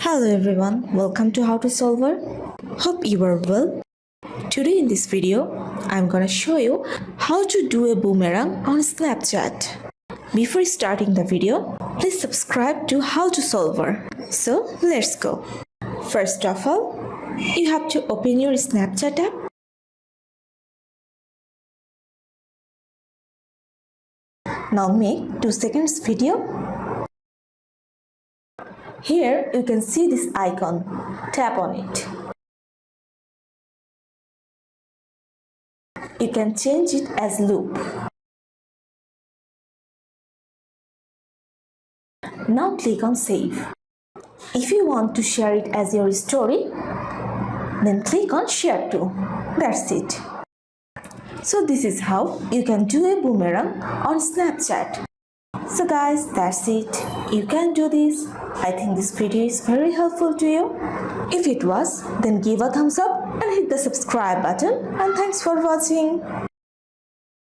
Hello everyone, welcome to How to Solver. Hope you are well. Today in this video, I'm gonna show you how to do a boomerang on Snapchat. Before starting the video, please subscribe to How to Solver. So let's go. First of all, you have to open your Snapchat app. Now make 2 seconds video. Here you can see this icon. Tap on it. You can change it as loop. Now click on save. If you want to share it as your story, then click on share to. That's it. So this is how you can do a boomerang on Snapchat. So guys, that's it. You can do this. I think this video is very helpful to you. If it was, then give a thumbs up and hit the subscribe button, and thanks for watching.